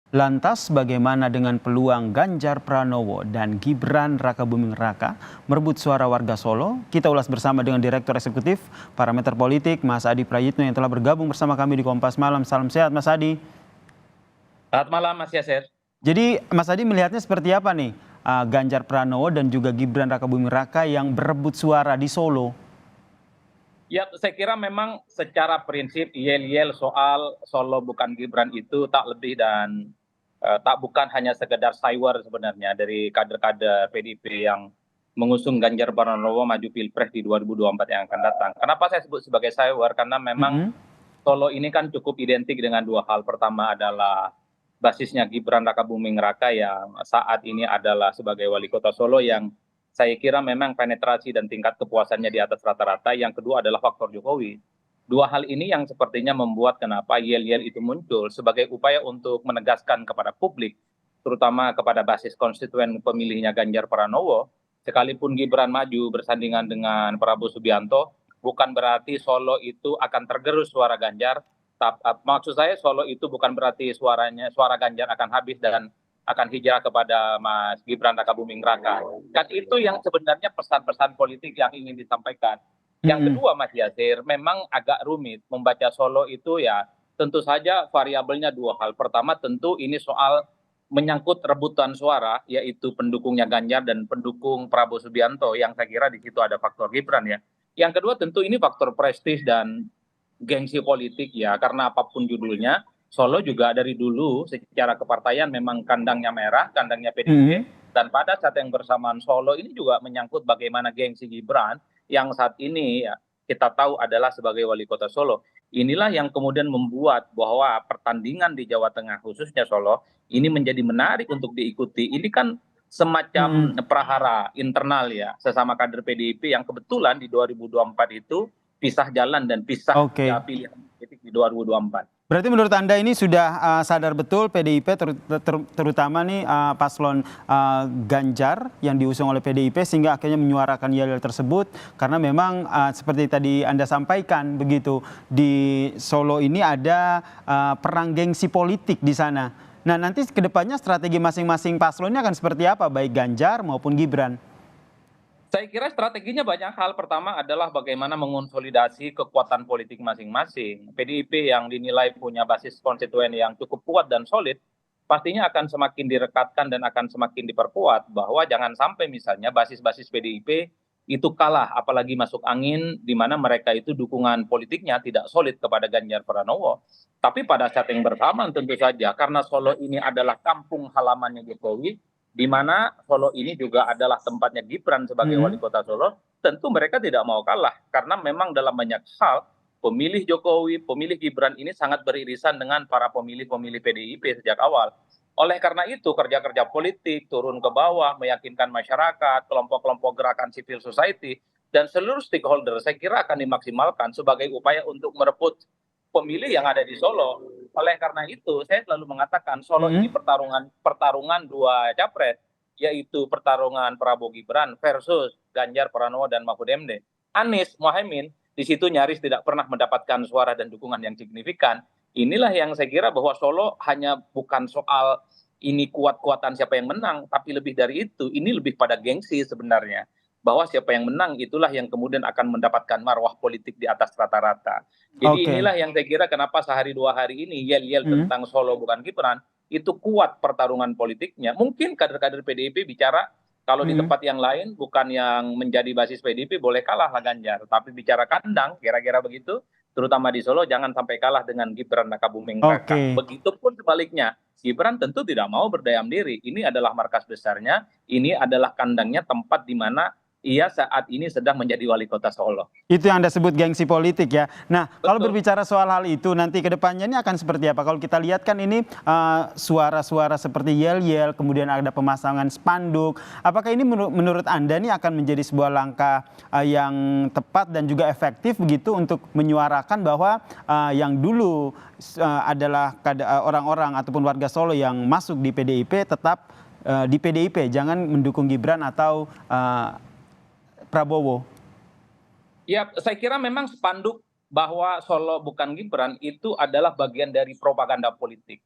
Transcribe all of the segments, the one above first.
Lantas bagaimana dengan peluang Ganjar Pranowo dan Gibran Rakabuming Raka merebut suara warga Solo? Kita ulas bersama dengan Direktur Eksekutif Parameter Politik, Mas Adi Prayitno yang telah bergabung bersama kami di Kompas Malam. Salam sehat Mas Adi. Selamat malam Mas Yasir. Jadi Mas Adi melihatnya seperti apa nih Ganjar Pranowo dan juga Gibran Rakabuming Raka yang berebut suara di Solo? Ya, saya kira memang secara prinsip yel-yel soal Solo bukan Gibran itu tak lebih dan tak bukan hanya sekedar cywar sebenarnya dari kader-kader PDIP yang mengusung Ganjar Pranowo maju Pilpres di 2024 yang akan datang. Kenapa saya sebut sebagai cywar? Karena memang Mm-mm. Solo ini kan cukup identik dengan dua hal. Pertama adalah basisnya Gibran Rakabuming Raka yang saat ini adalah sebagai wali kota Solo yang saya kira memang penetrasi dan tingkat kepuasannya di atas rata-rata. Yang kedua adalah faktor Jokowi. Dua hal ini yang sepertinya membuat kenapa yel-yel itu muncul sebagai upaya untuk menegaskan kepada publik, terutama kepada basis konstituen pemilihnya Ganjar Pranowo, sekalipun Gibran maju bersandingan dengan Prabowo Subianto, bukan berarti Solo itu akan tergerus suara Ganjar. Maksud saya Solo itu bukan berarti suara Ganjar akan habis dan akan hijrah kepada Mas Gibran Rakabuming Raka. Kan itu yang sebenarnya pesan-pesan politik yang ingin disampaikan. Yang Mm-mm. kedua Mas Yasir, memang agak rumit membaca Solo itu ya tentu saja variabelnya dua hal. Pertama tentu ini soal menyangkut rebutan suara, yaitu pendukungnya Ganjar dan pendukung Prabowo Subianto, yang saya kira di situ ada faktor Gibran ya. Yang kedua tentu ini faktor prestis dan gengsi politik ya, karena apapun judulnya, Solo juga dari dulu secara kepartaian memang kandangnya merah, kandangnya Mm-mm. PDIP, dan pada saat yang bersamaan Solo ini juga menyangkut bagaimana gengsi Gibran yang saat ini ya, kita tahu adalah sebagai wali kota Solo. Inilah yang kemudian membuat bahwa pertandingan di Jawa Tengah khususnya Solo ini menjadi menarik untuk diikuti. Ini kan semacam Mm-mm. prahara internal ya, sesama kader PDIP yang kebetulan di 2024 itu pisah jalan dan pisah ya Oke. pilihan politik di 2024. Berarti menurut Anda ini sudah sadar betul PDIP terutama nih paslon Ganjar yang diusung oleh PDIP sehingga akhirnya menyuarakan yel tersebut karena memang seperti tadi Anda sampaikan begitu di Solo ini ada perang gengsi politik di sana. Nah, nanti kedepannya strategi masing-masing paslon ini akan seperti apa baik Ganjar maupun Gibran? Saya kira strateginya banyak hal. Pertama adalah bagaimana mengonsolidasi kekuatan politik masing-masing. PDIP yang dinilai punya basis konstituen yang cukup kuat dan solid, pastinya akan semakin direkatkan dan akan semakin diperkuat bahwa jangan sampai misalnya basis-basis PDIP itu kalah, apalagi masuk angin di mana mereka itu dukungan politiknya tidak solid kepada Ganjar Pranowo. Tapi pada saat yang bersamaan tentu saja karena Solo ini adalah kampung halamannya Jokowi, di mana Solo ini juga adalah tempatnya Gibran sebagai wali Mm-mm. kota Solo, tentu mereka tidak mau kalah karena memang dalam banyak hal pemilih Jokowi, pemilih Gibran ini sangat beririsan dengan para pemilih-pemilih PDIP sejak awal. Oleh karena itu kerja-kerja politik turun ke bawah, meyakinkan masyarakat, kelompok-kelompok gerakan civil society, dan seluruh stakeholder saya kira akan dimaksimalkan sebagai upaya untuk merebut pemilih yang ada di Solo. Oleh karena itu, saya selalu mengatakan Solo ini Mm-mm. pertarungan dua capres, yaitu pertarungan Prabowo Gibran versus Ganjar Pranowo dan Mahfud MD. Anies Mohaimin di situ nyaris tidak pernah mendapatkan suara dan dukungan yang signifikan. Inilah yang saya kira bahwa Solo hanya bukan soal ini kuat-kuatan siapa yang menang, tapi lebih dari itu, ini lebih pada gengsi sebenarnya. Bahwa siapa yang menang itulah yang kemudian akan mendapatkan marwah politik di atas rata-rata. Jadi Oke. inilah yang saya kira kenapa sehari dua hari ini yel-yel Mm. tentang Solo bukan Gibran itu kuat pertarungan politiknya. Mungkin kader-kader PDIP bicara kalau di Mm. tempat yang lain bukan yang menjadi basis PDIP boleh kalah lah Ganjar, tapi bicara kandang kira-kira begitu, terutama di Solo jangan sampai kalah dengan Gibran Rakabuming Raka. Oke. Begitupun sebaliknya, Gibran tentu tidak mau berdiam diri. Ini adalah markas besarnya, ini adalah kandangnya tempat di mana ia saat ini sedang menjadi wali kota Solo. Itu yang Anda sebut gengsi politik ya. Nah, kalau Betul. berbicara soal hal itu nanti ke depannya ini akan seperti apa? Kalau kita lihat kan ini suara-suara seperti yel-yel, kemudian ada pemasangan spanduk. Apakah ini menurut Anda ini akan menjadi sebuah langkah yang tepat dan juga efektif begitu untuk menyuarakan bahwa yang dulu adalah orang-orang ataupun warga Solo yang masuk di PDIP tetap di PDIP, jangan mendukung Gibran atau Prabowo. Ya, saya kira memang spanduk bahwa Solo bukan Gibran itu adalah bagian dari propaganda politik.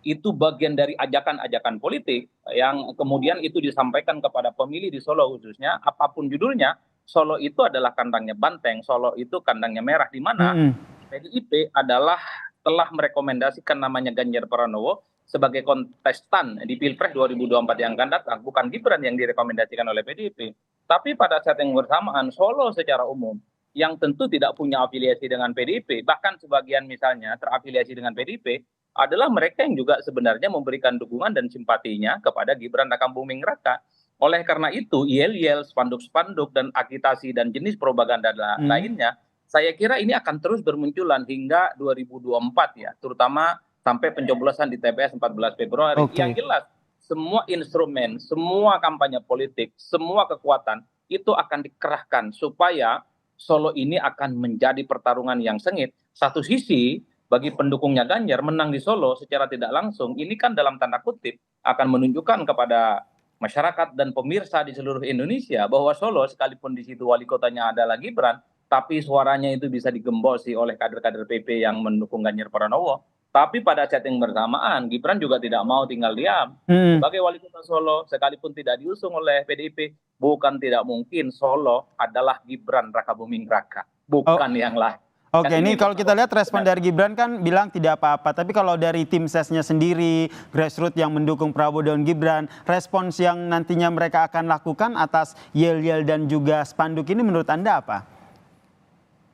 itu bagian dari ajakan-ajakan politik yang kemudian itu disampaikan kepada pemilih di Solo khususnya, apapun judulnya, Solo itu adalah kandangnya banteng, Solo itu kandangnya merah, di mana Mm-mm. PDIP adalah telah merekomendasikan namanya Ganjar Pranowo sebagai kontestan di Pilpres 2024 yang akan datang, bukan Gibran yang direkomendasikan oleh PDIP. Tapi pada saat yang bersamaan, Solo secara umum yang tentu tidak punya afiliasi dengan PDIP, bahkan sebagian misalnya terafiliasi dengan PDIP, adalah mereka yang juga sebenarnya memberikan dukungan dan simpatinya kepada Gibran Rakabuming Raka. Oleh karena itu, yel-yel, spanduk-spanduk, dan agitasi dan jenis propaganda Mm. lainnya, saya kira ini akan terus bermunculan hingga 2024 ya, terutama sampai pencoblosan di TPS 14 Februari. Oke. Yang jelas, semua instrumen, semua kampanye politik, semua kekuatan itu akan dikerahkan supaya Solo ini akan menjadi pertarungan yang sengit. Satu sisi, bagi pendukungnya Ganjar menang di Solo secara tidak langsung, ini kan dalam tanda kutip akan menunjukkan kepada masyarakat dan pemirsa di seluruh Indonesia bahwa Solo sekalipun di situ wali kotanya adalah Gibran, tapi suaranya itu bisa digembosi oleh kader-kader PP yang mendukung Ganjar Pranowo. Tapi pada saat yang bersamaan, Gibran juga tidak mau tinggal diam. Mm. Sebagai wali kota Solo, sekalipun tidak diusung oleh PDIP, bukan tidak mungkin Solo adalah Gibran Rakabuming Raka, Oh, bukan yang lain. Dan oke, ini ini kalau kita lihat respon benar. dari Gibran kan bilang tidak apa-apa. Tapi kalau dari tim sesnya sendiri, grassroots yang mendukung Prabowo dan Gibran, respons yang nantinya mereka akan lakukan atas yel-yel dan juga spanduk ini menurut Anda apa?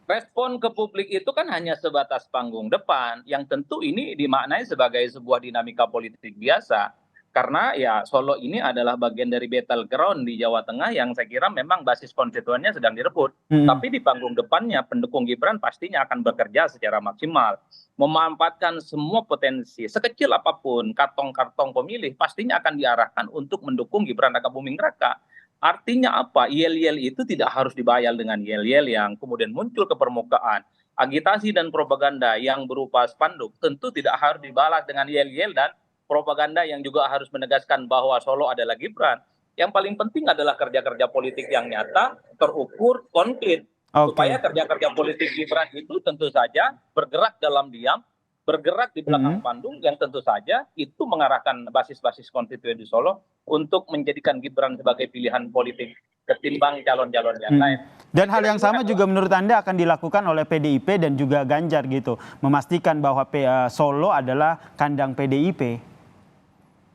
Respon ke publik itu kan hanya sebatas panggung depan, yang tentu ini dimaknai sebagai sebuah dinamika politik biasa. Karena ya Solo ini adalah bagian dari battleground di Jawa Tengah yang saya kira memang basis konstituennya sedang direbut. Mm. Tapi di panggung depannya pendukung Gibran pastinya akan bekerja secara maksimal. Memanfaatkan semua potensi, sekecil apapun kantong-kantong pemilih pastinya akan diarahkan untuk mendukung Gibran Rakabuming Raka. Artinya apa? Yel-yel itu tidak harus dibayar dengan yel-yel yang kemudian muncul ke permukaan. Agitasi dan propaganda yang berupa spanduk tentu tidak harus dibalas dengan yel-yel dan propaganda yang juga harus menegaskan bahwa Solo adalah Gibran. Yang paling penting adalah kerja-kerja politik yang nyata, terukur, konkret. Oke. Supaya kerja-kerja politik Gibran itu tentu saja bergerak dalam diam, bergerak di belakang Mm. panggung yang tentu saja itu mengarahkan basis-basis konstituen di Solo untuk menjadikan Gibran sebagai pilihan politik ketimbang calon-calon yang Mm. lain. Dan Saya hal kira yang ini sama adalah juga menurut Anda akan dilakukan oleh PDIP dan juga Ganjar gitu. Memastikan bahwa Solo adalah kandang PDIP.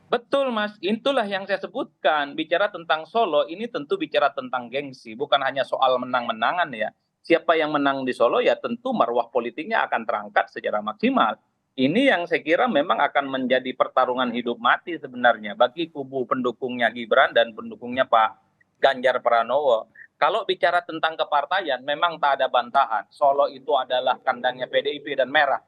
betul Mas, itulah yang saya sebutkan. Bicara tentang Solo ini tentu bicara tentang gengsi, bukan hanya soal menang-menangan ya. Siapa yang menang di Solo ya tentu marwah politiknya akan terangkat secara maksimal. Ini yang saya kira memang akan menjadi pertarungan hidup mati sebenarnya bagi kubu pendukungnya Gibran dan pendukungnya Pak Ganjar Pranowo. Kalau bicara tentang kepartaian, memang tak ada bantahan. Solo itu adalah kandangnya PDIP dan merah.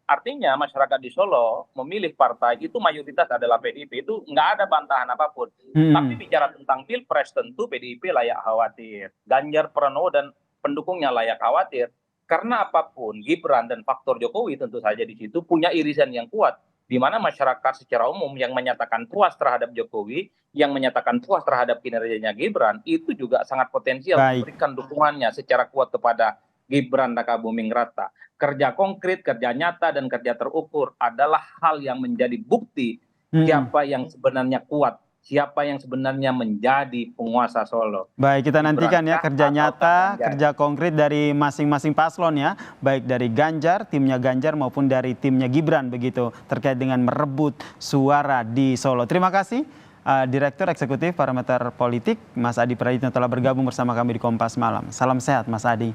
Artinya masyarakat di Solo memilih partai itu mayoritas adalah PDIP, itu nggak ada bantahan apapun. Tapi Mm. bicara tentang pilpres tentu PDIP layak khawatir, Ganjar Pranowo dan pendukungnya layak khawatir. Karena apapun Gibran dan faktor Jokowi tentu saja di situ punya irisan yang kuat, di mana masyarakat secara umum yang menyatakan puas terhadap Jokowi, yang menyatakan puas terhadap kinerjanya Gibran, itu juga sangat potensial Baik. memberikan dukungannya secara kuat kepada Gibran Rakabuming Raka. Kerja konkret, kerja nyata, dan kerja terukur adalah hal yang menjadi bukti Mm. siapa yang sebenarnya kuat, siapa yang sebenarnya menjadi penguasa Solo. Baik, kita Gibran nantikan ya kah kerja ataukah nyata, Ganjar? kerja konkret dari masing-masing paslon ya, baik dari Ganjar, timnya Ganjar maupun dari timnya Gibran begitu terkait dengan merebut suara di Solo. Terima kasih Direktur Eksekutif Parameter Politik Mas Adi Prayitno telah bergabung bersama kami di Kompas Malam. Salam sehat Mas Adi.